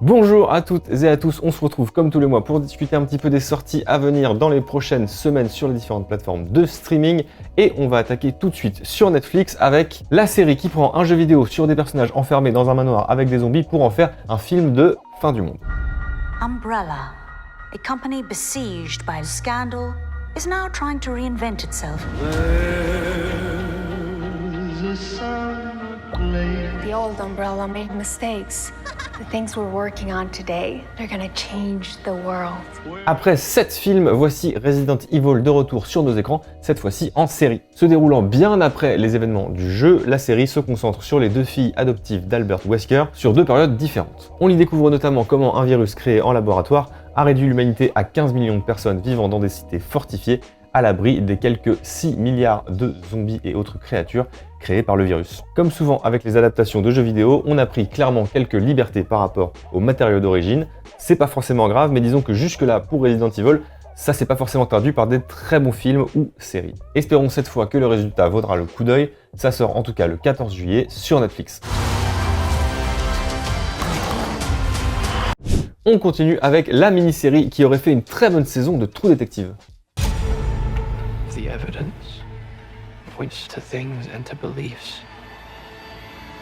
Bonjour à toutes et à tous, on se retrouve comme tous les mois pour discuter un petit peu des sorties à venir dans les prochaines semaines sur les différentes plateformes de streaming. Et on va attaquer tout de suite sur Netflix avec la série qui prend un jeu vidéo sur des personnages enfermés dans un manoir avec des zombies pour en faire un film de fin du monde. Umbrella, a company besieged by a scandal, is now trying to reinvent itself. The old Umbrella made mistakes. The things we're working on today, they're gonna change the world. Après 7 films, voici Resident Evil de retour sur nos écrans, cette fois-ci en série. Se déroulant bien après les événements du jeu, la série se concentre sur les deux filles adoptives d'Albert Wesker sur deux périodes différentes. On y découvre notamment comment un virus créé en laboratoire a réduit l'humanité à 15 millions de personnes vivant dans des cités fortifiées, à l'abri des quelques 6 milliards de zombies et autres créatures créées par le virus. Comme souvent avec les adaptations de jeux vidéo, on a pris clairement quelques libertés par rapport aux matériaux d'origine. C'est pas forcément grave, mais disons que jusque-là, pour Resident Evil, ça s'est pas forcément traduit par des très bons films ou séries. Espérons cette fois que le résultat vaudra le coup d'œil. Ça sort en tout cas le 14 juillet sur Netflix. On continue avec la mini-série qui aurait fait une très bonne saison de True Detective. The evidence points to things and to beliefs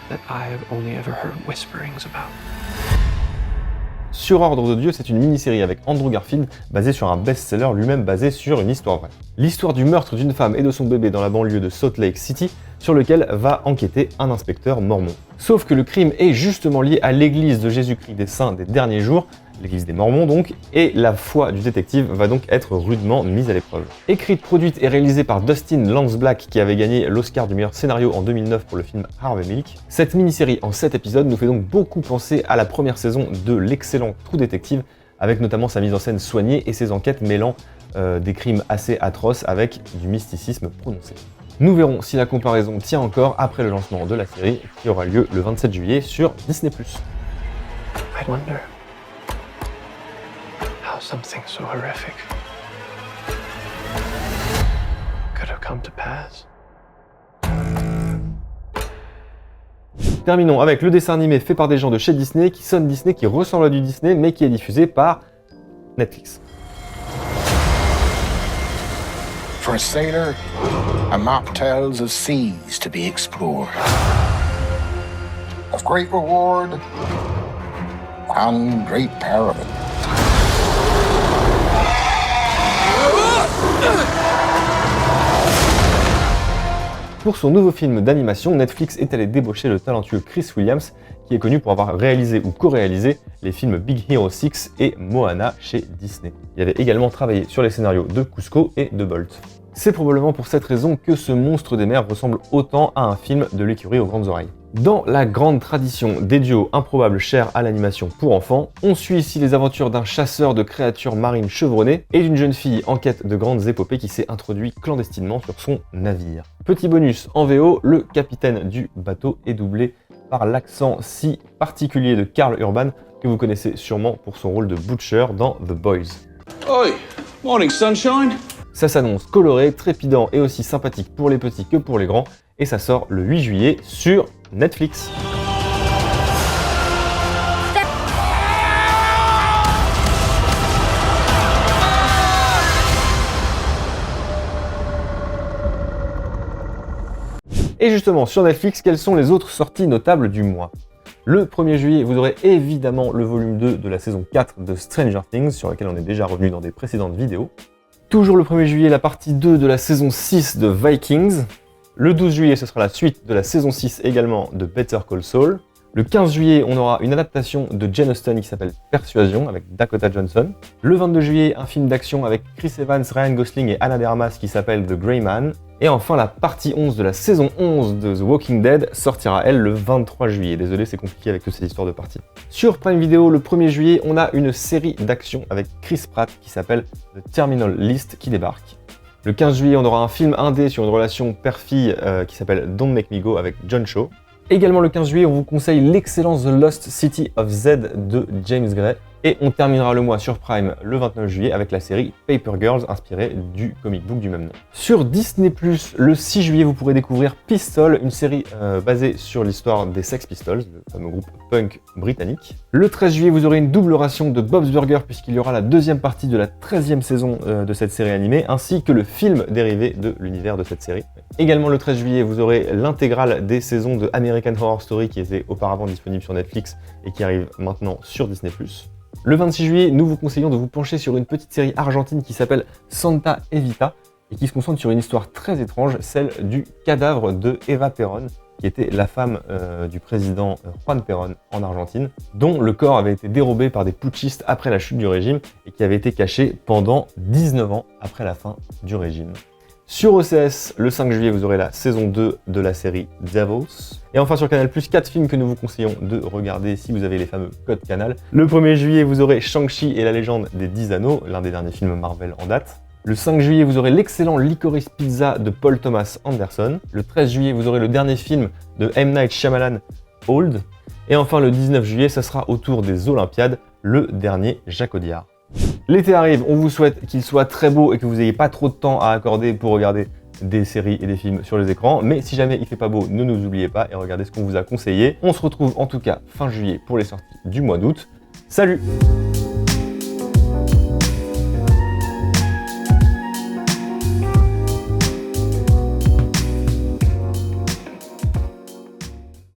that I have only ever heard whisperings about. Sur Ordre de Dieu, c'est une mini-série avec Andrew Garfield basée sur un best-seller lui-même basé sur une histoire vraie. L'histoire du meurtre d'une femme et de son bébé dans la banlieue de Salt Lake City, sur lequel va enquêter un inspecteur mormon. Sauf que le crime est justement lié à l'église de Jésus-Christ des Saints des Derniers Jours, l'église des Mormons donc, et la foi du détective va donc être rudement mise à l'épreuve. Écrite, produite et réalisée par Dustin Lance Black qui avait gagné l'Oscar du meilleur scénario en 2009 pour le film Harvey Milk, cette mini-série en 7 épisodes nous fait donc beaucoup penser à la première saison de l'excellent True Detective, avec notamment sa mise en scène soignée et ses enquêtes mêlant des crimes assez atroces avec du mysticisme prononcé. Nous verrons si la comparaison tient encore après le lancement de la série qui aura lieu le 27 juillet sur Disney+. I wonder how something so horrific could have come to pass. Terminons avec le dessin animé fait par des gens de chez Disney qui sonne Disney, qui ressemble à du Disney mais qui est diffusé par Netflix. For a sailor, a map tells of seas to be explored, of great reward and great peril. Pour son nouveau film d'animation, Netflix est allé débaucher le talentueux Chris Williams, qui est connu pour avoir réalisé ou co-réalisé les films Big Hero 6 et Moana chez Disney. Il avait également travaillé sur les scénarios de Cusco et de Bolt. C'est probablement pour cette raison que ce monstre des mers ressemble autant à un film de l'écurie aux grandes oreilles. Dans la grande tradition des duos improbables chers à l'animation pour enfants, on suit ici les aventures d'un chasseur de créatures marines chevronnées et d'une jeune fille en quête de grandes épopées qui s'est introduit clandestinement sur son navire. Petit bonus en VO, le capitaine du bateau est doublé par l'accent si particulier de Karl Urban que vous connaissez sûrement pour son rôle de Butcher dans The Boys. Oi, morning sunshine. Ça s'annonce coloré, trépidant et aussi sympathique pour les petits que pour les grands et ça sort le 8 juillet sur Netflix. Et justement, sur Netflix, quelles sont les autres sorties notables du mois ? Le 1er juillet, vous aurez évidemment le volume 2 de la saison 4 de Stranger Things, sur laquelle on est déjà revenu dans des précédentes vidéos. Toujours le 1er juillet, la partie 2 de la saison 6 de Vikings. Le 12 juillet, ce sera la suite de la saison 6 également de Better Call Saul. Le 15 juillet, on aura une adaptation de Jane Austen qui s'appelle Persuasion avec Dakota Johnson. Le 22 juillet, un film d'action avec Chris Evans, Ryan Gosling et Ana de Armas qui s'appelle The Grey Man. Et enfin, la partie 11 de la saison 11 de The Walking Dead sortira, elle, le 23 juillet. Désolé, c'est compliqué avec toutes ces histoires de parties. Sur Prime Video, le 1er juillet, on a une série d'action avec Chris Pratt qui s'appelle The Terminal List qui débarque. Le 15 juillet, on aura un film indé sur une relation père-fille qui s'appelle Don't Make Me Go avec John Cho. Également le 15 juillet, on vous conseille l'excellent The Lost City of Z de James Gray. Et on terminera le mois sur Prime le 29 juillet avec la série Paper Girls, inspirée du comic book du même nom. Sur Disney+, le 6 juillet, vous pourrez découvrir Pistol, une série basée sur l'histoire des Sex Pistols, le fameux groupe punk britannique. Le 13 juillet, vous aurez une double ration de Bob's Burgers, puisqu'il y aura la deuxième partie de la 13e saison de cette série animée, ainsi que le film dérivé de l'univers de cette série. Également le 13 juillet, vous aurez l'intégrale des saisons de American Horror Story qui était auparavant disponible sur Netflix et qui arrive maintenant sur Disney+. Le 26 juillet, nous vous conseillons de vous pencher sur une petite série argentine qui s'appelle Santa Evita et qui se concentre sur une histoire très étrange, celle du cadavre de Eva Perón, qui était la femme du président Juan Perón en Argentine, dont le corps avait été dérobé par des putschistes après la chute du régime et qui avait été caché pendant 19 ans après la fin du régime. Sur OCS, le 5 juillet, vous aurez la saison 2 de la série Devils. Et enfin sur Canal+, 4 films que nous vous conseillons de regarder si vous avez les fameux codes Canal. Le 1er juillet, vous aurez Shang-Chi et la légende des 10 anneaux, l'un des derniers films Marvel en date. Le 5 juillet, vous aurez l'excellent Licorice Pizza de Paul Thomas Anderson. Le 13 juillet, vous aurez le dernier film de M. Night Shyamalan, Old. Et enfin le 19 juillet, ça sera au tour des Olympiades, le dernier Jacques Audiard. L'été arrive, on vous souhaite qu'il soit très beau et que vous n'ayez pas trop de temps à accorder pour regarder des séries et des films sur les écrans. Mais si jamais il fait pas beau, ne nous oubliez pas et regardez ce qu'on vous a conseillé. On se retrouve en tout cas fin juillet pour les sorties du mois d'août. Salut!